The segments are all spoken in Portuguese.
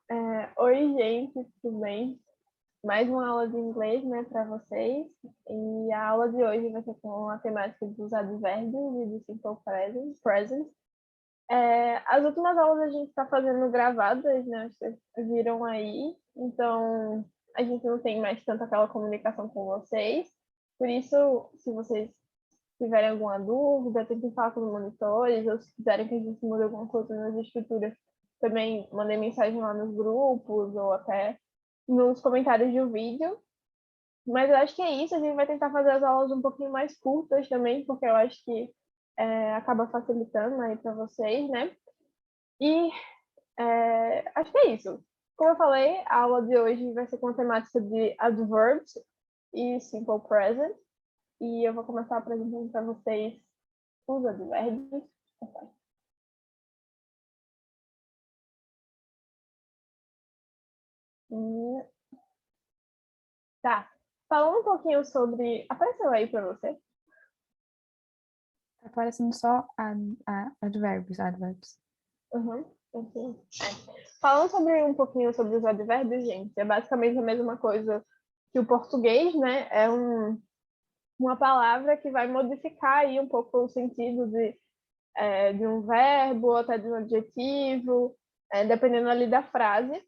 Oi, gente, tudo bem? Mais uma aula de inglês, né, para vocês. E a aula de hoje vai ser com a temática dos advérbios e do simple present. As últimas aulas a gente está fazendo gravadas, né? Vocês viram aí. Então, a gente não tem mais tanto aquela comunicação com vocês. Por isso, se vocês tiverem alguma dúvida, tentem falar com os monitores, ou se quiserem que a gente mude alguma coisa nas estruturas, também mandem mensagem lá nos grupos, ou até nos comentários do vídeo. Mas eu acho que é isso, a gente vai tentar fazer as aulas um pouquinho mais curtas também, porque eu acho que acaba facilitando aí para vocês, né? E acho que é isso. Como eu falei, a aula de hoje vai ser com a temática de adverbs e simple present. E eu vou começar apresentando para vocês os advérbios. Tá. Falando um pouquinho sobre. Apareceu aí para você? Tá aparecendo só advérbios. Uhum. Falando sobre um pouquinho sobre os advérbios, gente, é basicamente a mesma coisa que o português, né? Uma palavra que vai modificar aí um pouco o sentido de um verbo ou até de um adjetivo, dependendo ali da frase.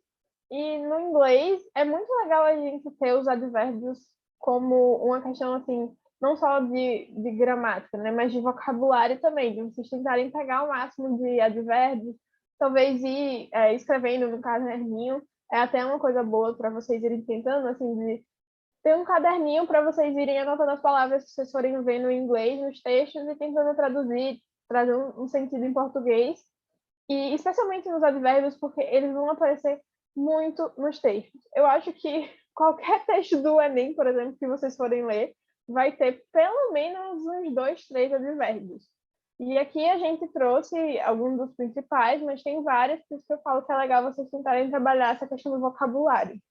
E no inglês é muito legal a gente ter os advérbios como uma questão assim, não só de gramática, né, mas de vocabulário também, de vocês tentarem pegar o máximo de advérbios, talvez ir escrevendo no caderninho, é até uma coisa boa para vocês irem tentando, assim, de ter um caderninho para vocês irem anotando as palavras que vocês forem vendo em inglês nos textos e tentando traduzir, trazer um sentido em português. E especialmente nos advérbios, porque eles vão aparecer muito nos textos. Eu acho que qualquer texto do Enem, por exemplo, que vocês forem ler, vai ter pelo menos uns 2, 3 advérbios. E aqui a gente trouxe alguns dos principais, mas tem vários, por isso que eu falo que é legal vocês tentarem trabalhar essa questão do vocabulário.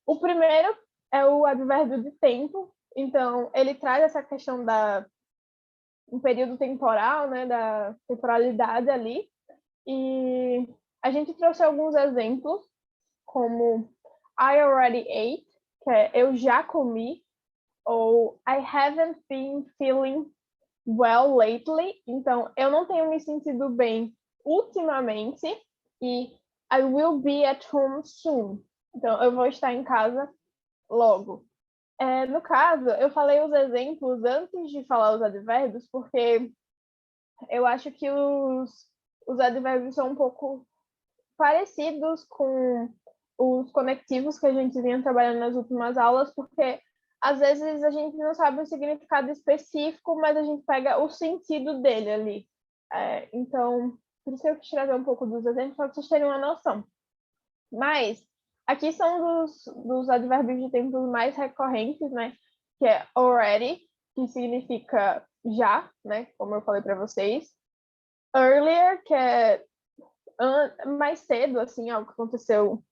O primeiro é o advérbio de tempo. Então, ele traz essa questão da um período temporal, né, da temporalidade ali. E a gente trouxe alguns exemplos, como I already ate, que é eu já comi, ou I haven't been feeling well lately, então eu não tenho me sentido bem ultimamente, e I will be at home soon, então eu vou estar em casa logo. No caso, eu falei os exemplos antes de falar os advérbios, porque eu acho que os advérbios são um pouco parecidos com os conectivos que a gente vinha trabalhando nas últimas aulas, porque às vezes a gente não sabe o significado específico, mas a gente pega o sentido dele ali. Então, por isso eu quis trazer um pouco dos exemplos para vocês terem uma noção. Mas aqui são dos advérbios de tempo mais recorrentes, né? Que é already, que significa já, né? Como eu falei para vocês. Earlier, que é mais cedo, assim, algo que aconteceu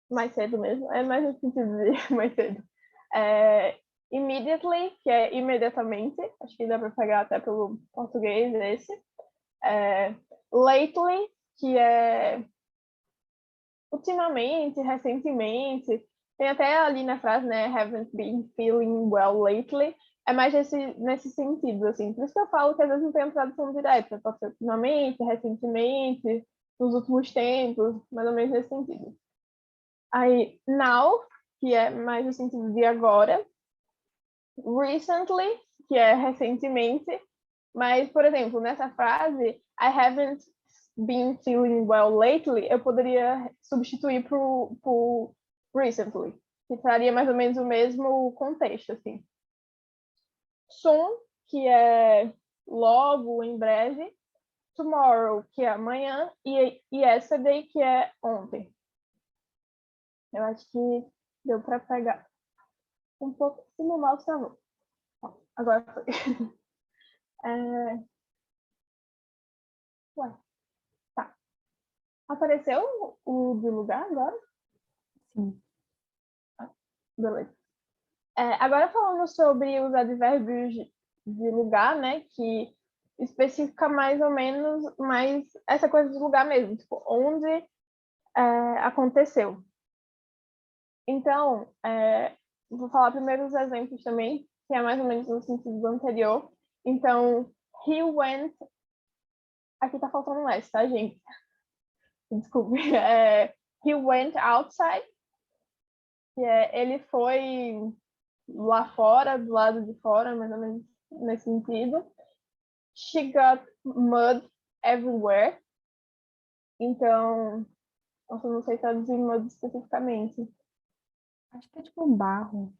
mais cedo mesmo. É mais no sentido de mais cedo. Immediately, que é imediatamente. Acho que dá para pegar até pelo português esse. Lately, que é ultimamente, recentemente. Tem até ali na frase, né? Haven't been feeling well lately. É mais nesse sentido, assim. Por isso que eu falo que às vezes não tem uma tradução direta. Pode ser ultimamente, recentemente, nos últimos tempos, mais ou menos nesse sentido. Aí, now, que é mais no sentido de agora. Recently, que é recentemente. Mas, por exemplo, nessa frase, I haven't been feeling well lately, eu poderia substituir por recently, que traria mais ou menos o mesmo contexto, assim. Soon, que é logo, em breve. Tomorrow, que é amanhã. E yesterday, que é ontem. Eu acho que deu para pegar um pouco no nosso amor. Agora foi. Ué, tá. Apareceu o de lugar agora? Sim. Beleza. Agora falando sobre os advérbios de lugar, né? Que especifica mais ou menos mais essa coisa do lugar mesmo, tipo, onde aconteceu. Então, vou falar primeiro os exemplos também, que é mais ou menos no sentido do anterior. Então, he went... Aqui tá faltando um S, tá, gente? Desculpe. He went outside, que ele foi lá fora, do lado de fora, mais ou menos nesse sentido. She got mud everywhere. Então, eu não sei traduzir mud especificamente. Acho que é tipo um barro.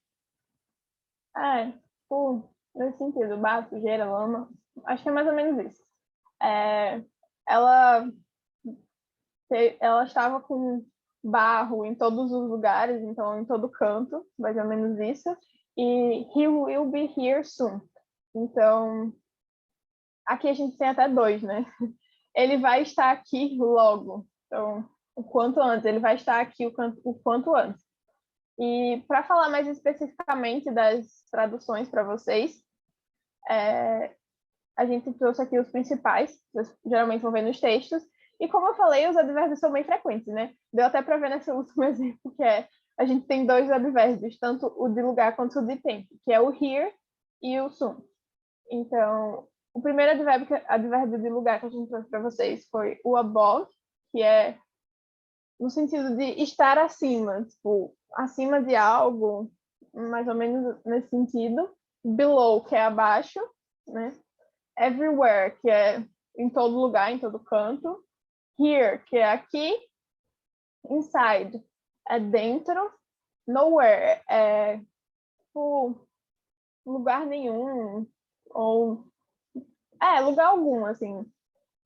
Tipo, nesse sentido, barro, sujeira, lama. Acho que é mais ou menos isso. Ela estava com barro em todos os lugares, então em todo canto, mais ou menos isso. E he will be here soon. Então, aqui a gente tem até dois, né? Ele vai estar aqui logo. Então, o quanto antes. Ele vai estar aqui o quanto antes. E para falar mais especificamente das traduções para vocês, a gente trouxe aqui os principais, vocês geralmente vão ver nos textos. E como eu falei, os advérbios são bem frequentes, né? Deu até para ver nesse último exemplo, que a gente tem dois advérbios, tanto o de lugar quanto o de tempo, que é o here e o soon. Então, o primeiro advérbio de lugar que a gente trouxe para vocês foi o above, que é no sentido de estar acima, tipo, acima de algo, mais ou menos nesse sentido. Below, que é abaixo, né? Everywhere, que é em todo lugar, em todo canto. Here, que é aqui. Inside, é dentro. Nowhere, é tipo, lugar nenhum. Ou lugar algum, assim.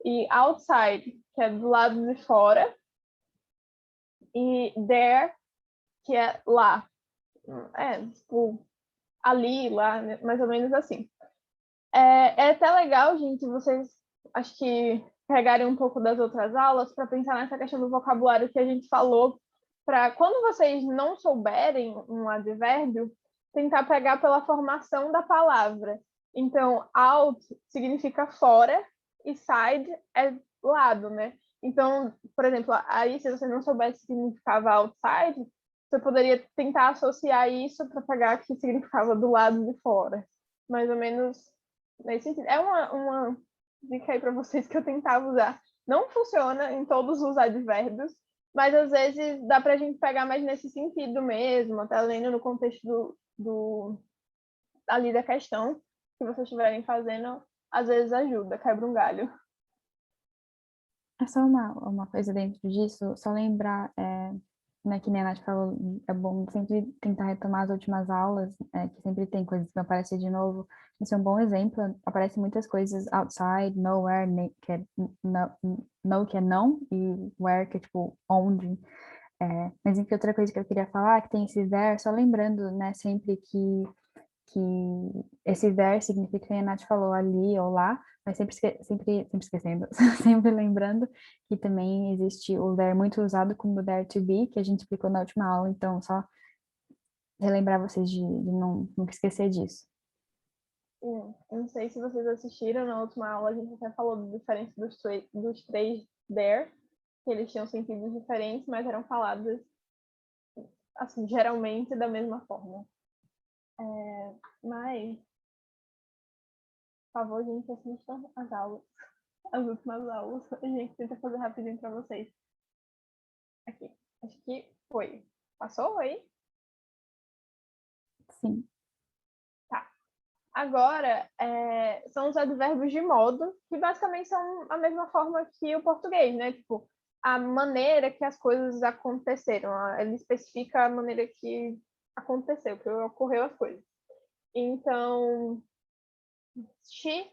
E outside, que é do lado de fora. E there, que é lá. Tipo, ali, lá, né? Mais ou menos assim. É até legal, gente, vocês acho que pegarem um pouco das outras aulas para pensar nessa questão do vocabulário que a gente falou, para quando vocês não souberem um advérbio, tentar pegar pela formação da palavra. Então, out significa fora e side é lado, né? Então, por exemplo, aí se você não soubesse que significava outside, você poderia tentar associar isso para pegar que significava do lado de fora. Mais ou menos nesse sentido. É uma dica aí para vocês que eu tentava usar. Não funciona em todos os advérbios, mas às vezes dá para a gente pegar mais nesse sentido mesmo, até lendo no contexto ali da questão que vocês estiverem fazendo, às vezes ajuda, quebra um galho. É só uma coisa dentro disso, só lembrar, né, que nem a Nath falou, é bom sempre tentar retomar as últimas aulas, que sempre tem coisas que vão aparecer de novo. Esse é um bom exemplo, aparecem muitas coisas outside, nowhere, que é no, que é não, e where, que é tipo onde. Mas enfim, outra coisa que eu queria falar, que tem esse there, só lembrando, né, sempre que esse there significa que a Nath falou ali ou lá, mas sempre esquecendo, sempre lembrando que também existe o there muito usado como there to be, que a gente explicou na última aula, então só relembrar vocês de nunca esquecer disso. Não sei se vocês assistiram na última aula, a gente até falou da diferença dos três there, que eles tinham sentidos diferentes, mas eram falados assim, geralmente da mesma forma. Mas, por favor, gente, assistam as aulas, as últimas aulas. A gente tenta fazer rapidinho para vocês. Aqui, acho que foi. Passou aí? Sim. Tá. Agora, são os advérbios de modo, que basicamente são a mesma forma que o português, né? Tipo, a maneira que as coisas aconteceram. Ele especifica a maneira que aconteceu, que ocorreu as coisas. Então, she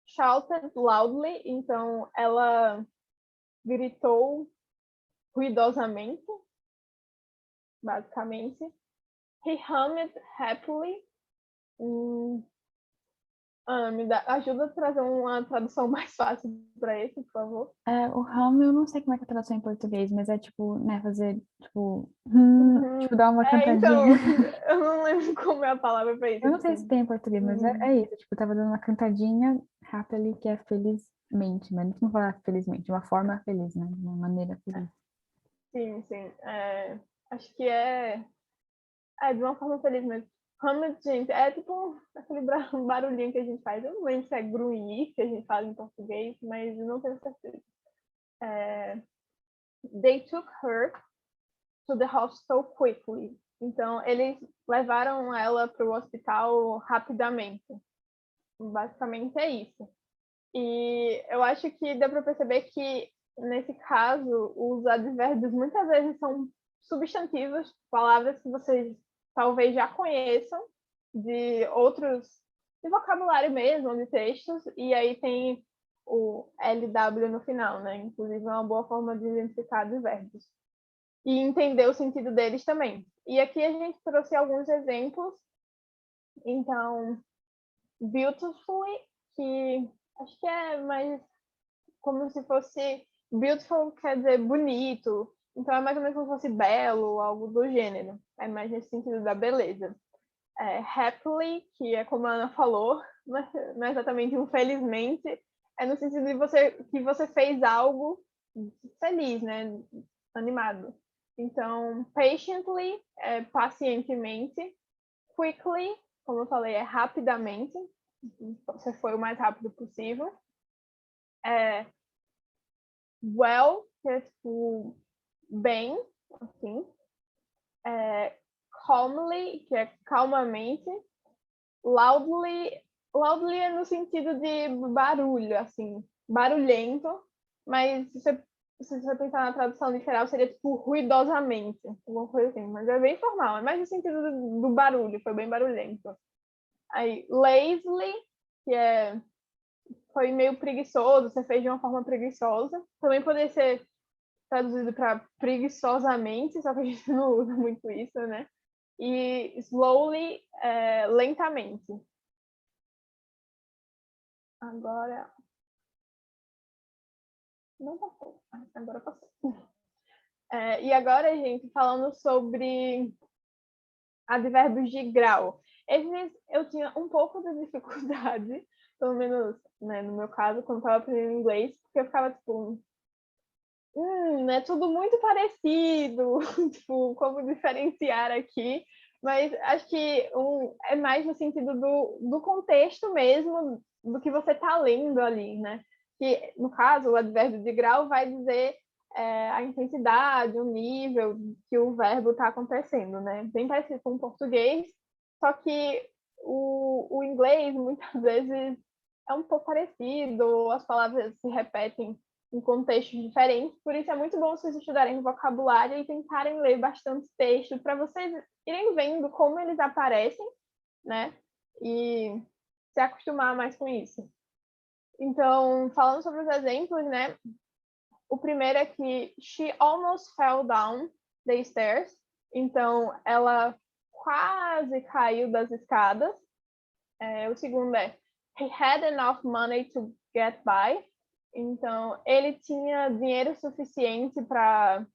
shouted loudly, então ela gritou ruidosamente, basicamente. He hummed happily. Ajuda a trazer uma tradução mais fácil para esse, por favor. O hum, eu não sei como é que é a tradução em português, mas é tipo, né, fazer, tipo, tipo, dar uma Então, cantadinha. eu não lembro como é a palavra para isso. Eu não sei se tem em português, mas é isso. Tipo, tava dando uma cantadinha happily, que é felizmente, mas não falar felizmente, de uma forma feliz, né? De uma maneira feliz. Sim, sim. Acho que de uma forma feliz mesmo. Hamlet, gente, é tipo aquele barulhinho que a gente faz. Eu não lembro se é grunhir que a gente fala em português, mas eu não tenho certeza. They took her to the hospital quickly. Então, eles levaram ela para o hospital rapidamente. Basicamente é isso. E eu acho que dá para perceber que, nesse caso, os advérbios muitas vezes são substantivos, palavras que vocês talvez já conheçam de outros, de vocabulário mesmo, de textos, e aí tem o LW no final, né? Inclusive, é uma boa forma de identificar advérbios. E entender o sentido deles também. E aqui a gente trouxe alguns exemplos. Então, beautifully, que acho que é mais como se fosse beautiful, quer dizer bonito, então é mais ou menos como se fosse belo, algo do gênero, é mais nesse sentido da beleza. Happily, que é como a Ana falou, não é exatamente um felizmente, é no sentido de que você fez algo feliz, né, animado. Então, patiently é pacientemente, quickly, como eu falei, é rapidamente, você foi o mais rápido possível. Well, que é tipo bem, assim. Calmly, que é calmamente. Loudly é no sentido de barulho, assim, barulhento, mas se você pensar na tradução literal, seria tipo ruidosamente, alguma coisa assim, mas é bem formal, é mais no sentido do barulho, foi bem barulhento. Aí, lazily, que foi meio preguiçoso, você fez de uma forma preguiçosa. Também poderia ser traduzido para preguiçosamente, só que a gente não usa muito isso, né? E slowly, lentamente. Agora. Não passou. Agora passou. E agora, gente, falando sobre advérbios de grau. Esses eu tinha um pouco de dificuldade, pelo menos, né, no meu caso, quando estava aprendendo inglês, porque eu ficava tipo, é tudo muito parecido, tipo, como diferenciar aqui, mas acho que é mais no sentido do contexto mesmo, do que você está lendo ali, né? Que, no caso, o advérbio de grau vai dizer a intensidade, o nível que o verbo está acontecendo, né? Bem parecido com o português, só que o inglês, muitas vezes, é um pouco parecido, as palavras se repetem em contextos diferentes, por isso é muito bom vocês estudarem vocabulário e tentarem ler bastante texto para vocês irem vendo como eles aparecem, né? E se acostumar mais com isso. Então, falando sobre os exemplos, né? O primeiro é que she almost fell down the stairs. Então, ela quase caiu das escadas. O segundo é he had enough money to get by. Então, ele tinha dinheiro suficiente para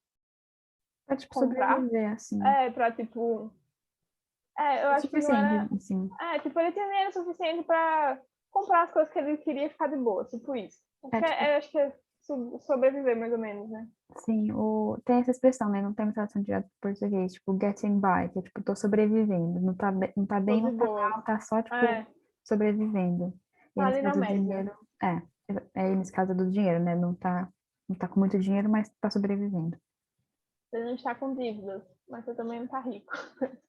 Pra, tipo, comprar. sobreviver, assim. Para, tipo. Eu É acho que não suficiente, era. assim. Tipo, ele tinha dinheiro suficiente para comprar as coisas que ele queria ficar de boa, tipo isso. Tipo, Acho que é sobreviver, mais ou menos, né? sim, tem essa expressão, né? Não tem tradução direta para português, tipo, getting by, que é tipo, tô sobrevivendo. Não tá Tô bem, de não tá boa. mal, tá só, tipo, sobrevivendo. E Tá aí, nesse ali na caso do média. dinheiro, nesse caso do dinheiro, né? Não tá com muito dinheiro, mas tá sobrevivendo. Você não está com dívidas, mas você também não tá rico.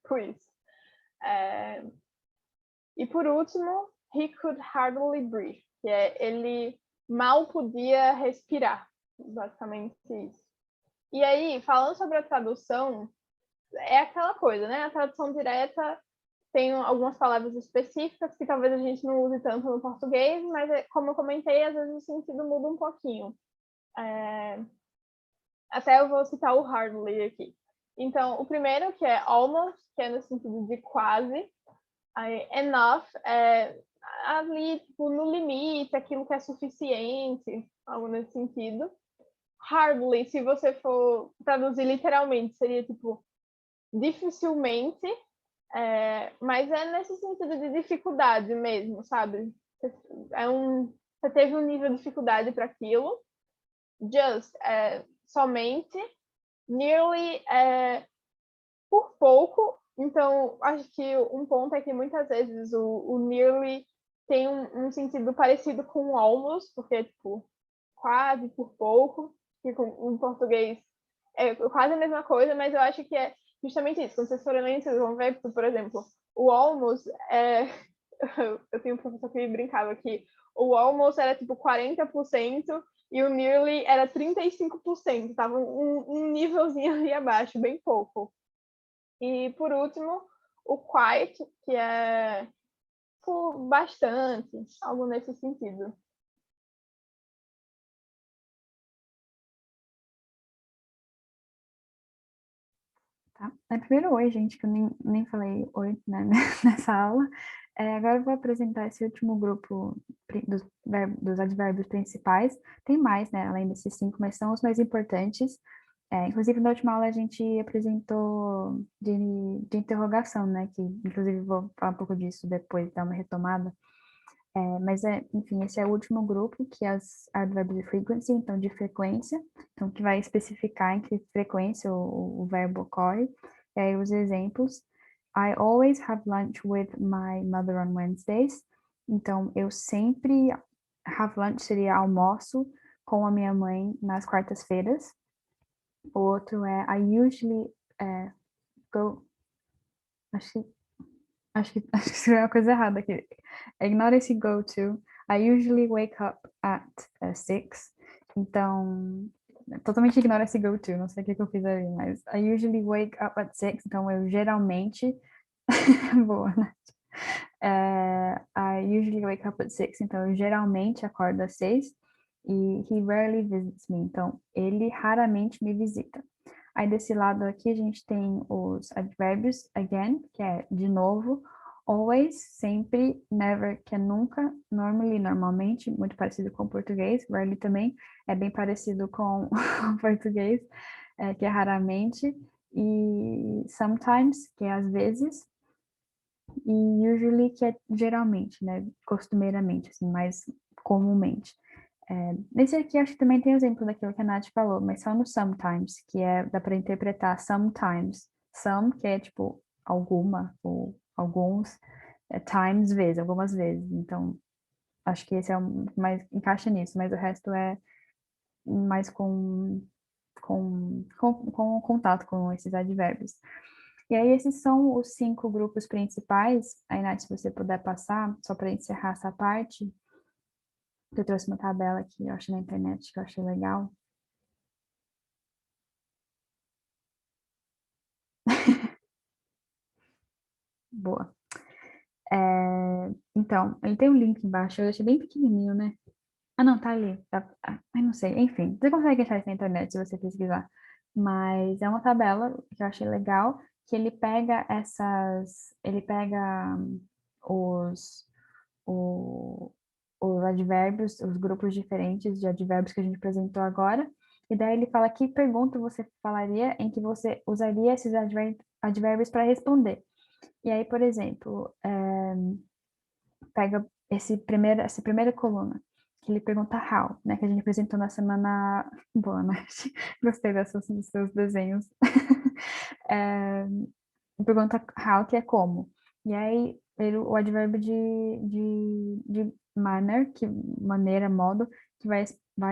Tipo isso. E por último, he could hardly breathe, que é ele mal podia respirar. Basicamente isso. E aí, falando sobre a tradução, é aquela coisa, né? A tradução direta tem algumas palavras específicas que talvez a gente não use tanto no português, mas como eu comentei, às vezes o sentido muda um pouquinho. Até eu vou citar o hardly aqui. Então, o primeiro, que é almost, que é no sentido de quase. Enough é ali, tipo, no limite, aquilo que é suficiente, algo nesse sentido. Hardly, se você for traduzir literalmente, seria tipo dificilmente, mas é nesse sentido de dificuldade mesmo, sabe? Você teve um nível de dificuldade para aquilo. Just, somente. Nearly, por pouco. Então, acho que um ponto é que muitas vezes o nearly tem um sentido parecido com o almost, porque é tipo quase, por pouco, que em português é quase a mesma coisa, mas eu acho que é justamente isso. Quando vocês forem ler, vocês vão ver, por exemplo, o almost eu tenho um professor que brincava que o almost era tipo 40% e o nearly era 35%. Tava um nívelzinho ali abaixo, bem pouco. E, por último, o quite, que é por bastante, algo nesse sentido. Tá? Primeiro, oi, gente, que eu nem falei oi, né, nessa aula. Agora eu vou apresentar esse último grupo dos advérbios principais. Tem mais, né, além desses 5, mas são os mais importantes. Inclusive, na última aula a gente apresentou de interrogação, né, que inclusive vou falar um pouco disso depois, dar uma retomada. Mas, enfim, esse é o último grupo, que é as advérbios de frequency, então de frequência, então que vai especificar em que frequência o verbo ocorre. E aí os exemplos. I always have lunch with my mother on Wednesdays. Então, eu sempre have lunch seria almoço com a minha mãe nas quartas-feiras. O outro é I usually go... Acho que escrevi uma coisa errada aqui. Ignore esse go to. I usually wake up at 6. Então, totalmente ignora esse go to. Não sei o que eu fiz ali, mas I usually wake up at 6. Então, eu geralmente... Boa, né? I usually wake up at 6. Então, eu geralmente acordo às 6. E he rarely visits me. Então, ele raramente me visita. Aí desse lado aqui a gente tem os advérbios again, que é de novo, always, sempre, never, que é nunca, normally, normalmente, muito parecido com o português, rarely também, é bem parecido com o português, que é raramente, e sometimes, que é às vezes, e usually, que é geralmente, né, costumeiramente, assim, mais comumente. Nesse aqui acho que também tem exemplo daquilo que a Nath falou, mas só no sometimes, que dá para interpretar sometimes. Some, que é tipo alguma, ou alguns, times, vezes, algumas vezes. Então, acho que esse é o mais encaixa nisso, mas o resto é mais com contato com esses advérbios. E aí, esses são os 5 grupos principais. Aí, Nath, se você puder passar, só para encerrar essa parte, eu trouxe uma tabela aqui, eu achei na internet, que eu achei legal. Boa. Então, ele tem um link embaixo, eu achei bem pequenininho, né? Ah, não, tá ali. Ai, não sei. Enfim, você consegue achar isso na internet se você pesquisar. Mas é uma tabela que eu achei legal, que ele pega os, o- os advérbios, os grupos diferentes de advérbios que a gente apresentou agora, e daí ele fala que pergunta você falaria em que você usaria esses advérbios para responder. E aí, por exemplo, pega essa primeira coluna, que ele pergunta how, né, que a gente apresentou na semana... Boa noite, gostei dos seus desenhos. Pergunta how, que é como. E aí, o advérbio de manner, que maneira, modo, que vai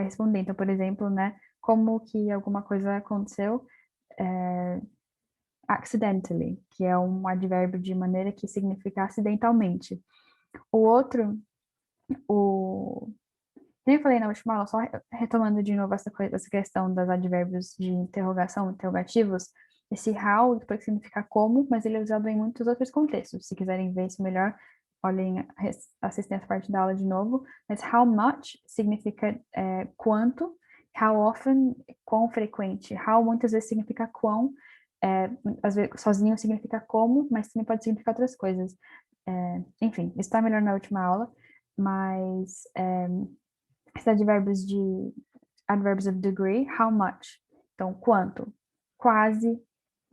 responder. Então, por exemplo, né, como que alguma coisa aconteceu accidentally, que é um advérbio de maneira que significa acidentalmente. O outro, o nem eu falei na última aula, só retomando de novo essa questão das advérbios de interrogação, interrogativos, esse how depois significa como, mas ele é usado em muitos outros contextos. Se quiserem ver isso melhor, olhem, assistem essa parte da aula de novo. Mas how much significa quanto, how often, quão frequente, how muitas vezes significa quão, às vezes sozinho significa como, mas também pode significar outras coisas. Enfim, isso está melhor na última aula, mas esses adverbs of degree, how much? Então, quanto? Quase,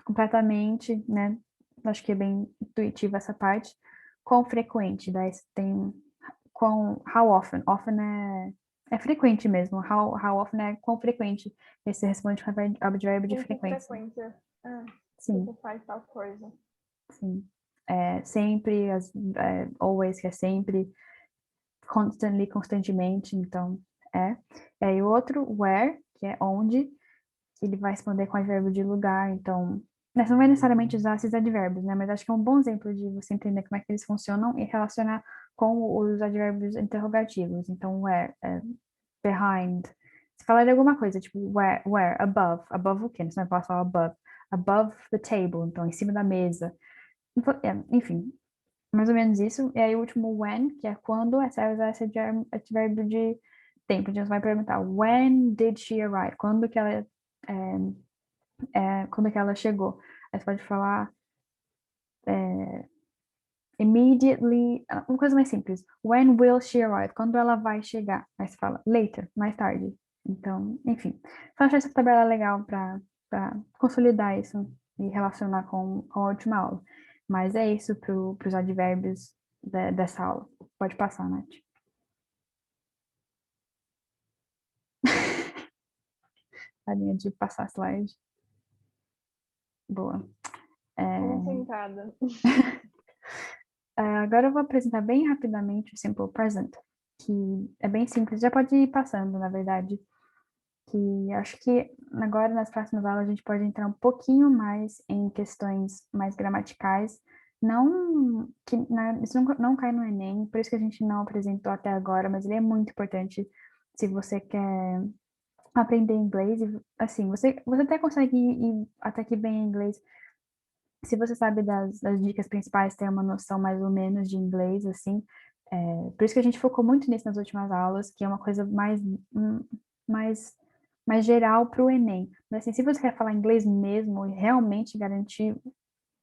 completamente, né? Acho que é bem intuitiva essa parte. Quão frequente, daí tem how often. Often é frequente mesmo. How often é quão frequente. Aí você responde com advérbio de Com que frequência. frequência? Sim, Você faz tal coisa. sim. Sempre, always, que é sempre, constantly, constantemente, então, é. E aí o outro, where, que é onde, ele vai responder com advérbio de lugar, então, né, você não vai necessariamente usar esses advérbios, né, mas acho que é um bom exemplo de você entender como é que eles funcionam e relacionar com os advérbios interrogativos. Então, where, behind. Se falar de alguma coisa, tipo, where, above o quê? Você não pode falar above the table, então, em cima da mesa. Enfim, mais ou menos isso. E aí o último when, que é quando, você vai usar esse advérbio de tempo. Então você vai perguntar, when did she arrive? Quando que ela chegou? Aí você pode falar immediately, uma coisa mais simples. When will she arrive? Quando ela vai chegar? Aí você fala later, mais tarde. Então, enfim. Só achei essa tabela legal para consolidar isso e relacionar com a última aula. Mas é isso para os advérbios dessa aula. Pode passar, Nath. A linha de passar slide. Boa. Concentrada. Agora eu vou apresentar bem rapidamente o Simple Present, que é bem simples, já pode ir passando, na verdade, que acho que agora nas próximas aulas a gente pode entrar um pouquinho mais em questões mais gramaticais, não que isso não cai no Enem, por isso que a gente não apresentou até agora, mas ele é muito importante se você quer aprender inglês, e assim, você até consegue ir até que bem em inglês se você sabe das dicas principais, ter uma noção mais ou menos de inglês, assim. Por isso que a gente focou muito nisso nas últimas aulas, que é uma coisa mais, mais geral para o Enem. Mas, assim, se você quer falar inglês mesmo e realmente garantir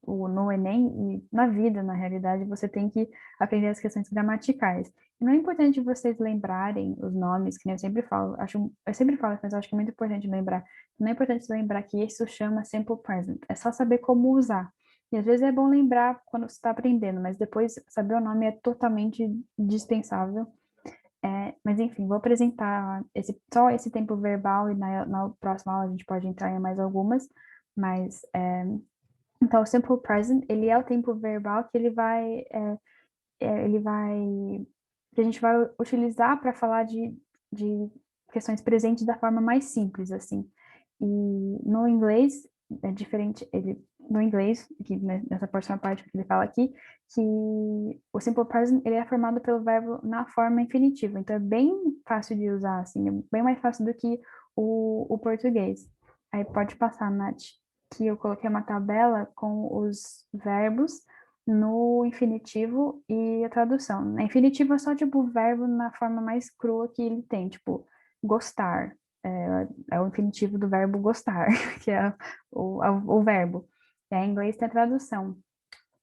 no Enem e na vida, na realidade, você tem que aprender as questões gramaticais. E não é importante vocês lembrarem os nomes, que nem eu sempre falo, eu sempre falo, mas eu acho que é muito importante lembrar. Não é importante lembrar que isso chama simple present, é só saber como usar. E às vezes é bom lembrar quando você está aprendendo, mas depois saber o nome é totalmente dispensável. Mas enfim, vou apresentar só esse tempo verbal e na próxima aula a gente pode entrar em mais algumas, mas então, o simple present, ele é o tempo verbal que que a gente vai utilizar para falar de questões presentes da forma mais simples, assim. E no inglês, é diferente, no inglês, aqui, né, nessa próxima parte que ele fala aqui, que o simple present, ele é formado pelo verbo na forma infinitiva, então é bem fácil de usar, assim, é bem mais fácil do que o português. Aí pode passar, Nath, que eu coloquei uma tabela com os verbos no infinitivo e a tradução. Na infinitivo é só, tipo, o verbo na forma mais crua que ele tem, tipo, gostar. É o infinitivo do verbo gostar, que é o verbo. E aí, em inglês tem a tradução.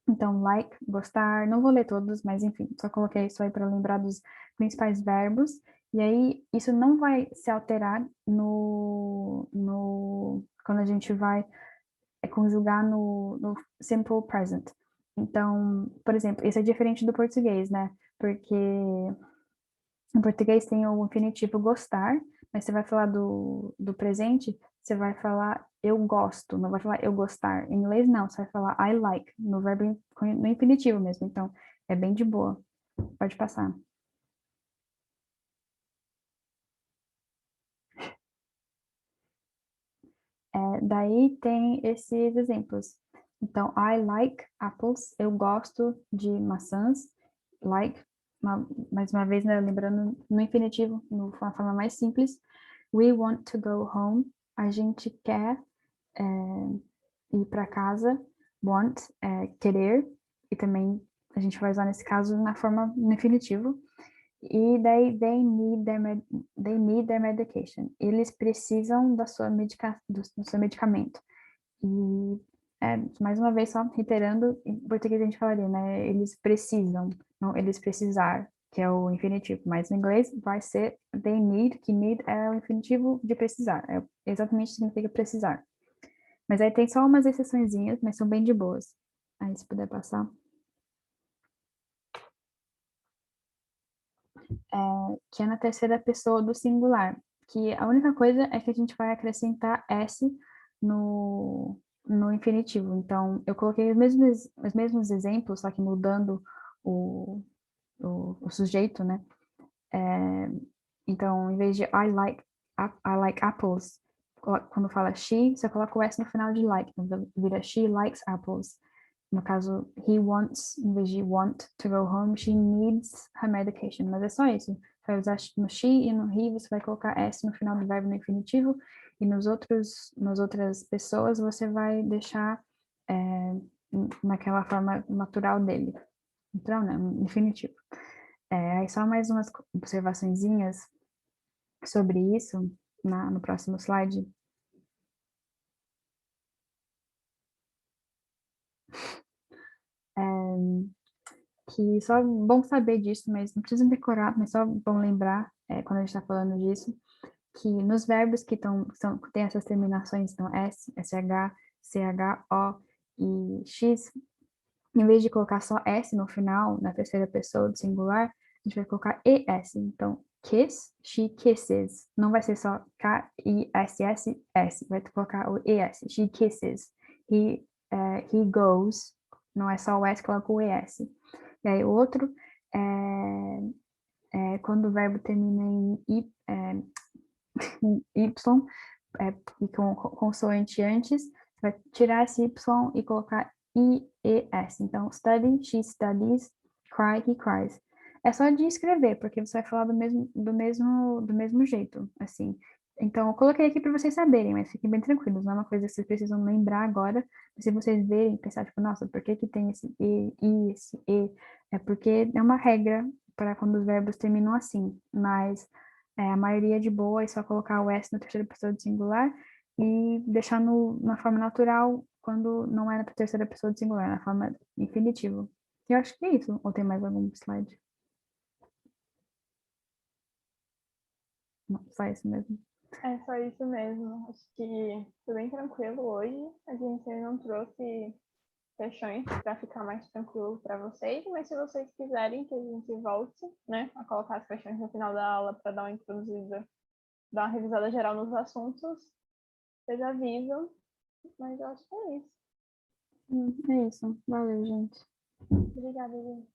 Então, like, gostar, não vou ler todos, mas enfim, só coloquei isso aí para lembrar dos principais verbos. E aí, isso não vai se alterar quando a gente vai conjugar no simple present. Então, por exemplo, isso é diferente do português, né? Porque no português tem o infinitivo gostar, mas você vai falar do presente, você vai falar eu gosto, não vai falar eu gostar. Em inglês, não, você vai falar I like, no verbo, no infinitivo mesmo. Então, é bem de boa. Pode passar. Daí tem esses exemplos. Então, I like apples. Eu gosto de maçãs. Like, mais uma vez, né, lembrando no infinitivo, uma forma mais simples. We want to go home. A gente quer ir para casa. Want, querer. E também a gente vai usar nesse caso na forma no infinitivo. E daí they need their medication. Eles precisam da sua do seu medicamento. E mais uma vez, só reiterando, em português a gente falaria, né? Eles precisam, não eles precisar, que é o infinitivo. Mas no inglês vai ser they need, que need é o infinitivo de precisar. É exatamente o que significa precisar. Mas aí tem só umas exceçõezinhas, mas são bem de boas. Aí se puder passar. Que é na terceira pessoa do singular. Que a única coisa é que a gente vai acrescentar S no infinitivo. Então, eu coloquei os mesmos exemplos, só que mudando o sujeito, né? Então, em vez de I like apples, quando fala she, você coloca o S no final de like. Então, vira she likes apples. No caso, he wants, em vez de want to go home, she needs her medication. Mas é só isso. Você vai usar no she e no he, você vai colocar S no final do verbo no infinitivo. E nas outras pessoas, você vai deixar naquela forma natural dele. Natural não, infinitivo. Aí só mais umas observaçõezinhas sobre isso no próximo slide. Que só bom saber disso, mas não precisa decorar, mas só bom lembrar, quando a gente está falando disso, que nos verbos que tem essas terminações, então S, SH, CH, O e X, em vez de colocar só S no final, na terceira pessoa do singular, a gente vai colocar ES. Então, kiss, she kisses. Não vai ser só K-I-S-S-S, vai colocar o ES. She kisses. He goes. Não é só o S, coloca o ES. E aí, o outro quando o verbo termina em Y, e com consoante antes, você vai tirar esse Y e colocar I-E-S. Então, study, she studies, cry, he cries. É só de escrever, porque você vai falar do mesmo jeito, assim. Então, eu coloquei aqui para vocês saberem, mas fiquem bem tranquilos, não é uma coisa que vocês precisam lembrar agora, mas se vocês verem, pensar, tipo, nossa, por que que tem esse E, I, esse E? É porque é uma regra para quando os verbos terminam assim, mas a maioria de boa é só colocar o S na terceira pessoa do singular e deixar na forma natural quando não é na terceira pessoa do singular, na forma infinitivo. Eu acho que é isso. Ou tem mais algum slide? Não, só isso mesmo. É só isso mesmo. Acho que foi bem tranquilo hoje. A gente não trouxe questões para ficar mais tranquilo para vocês, mas se vocês quiserem que a gente volte, né, a colocar as questões no final da aula para dar uma introduzida, dar uma revisada geral nos assuntos, vocês avisam. Mas eu acho que é isso. É isso. Valeu, gente. Obrigada, gente.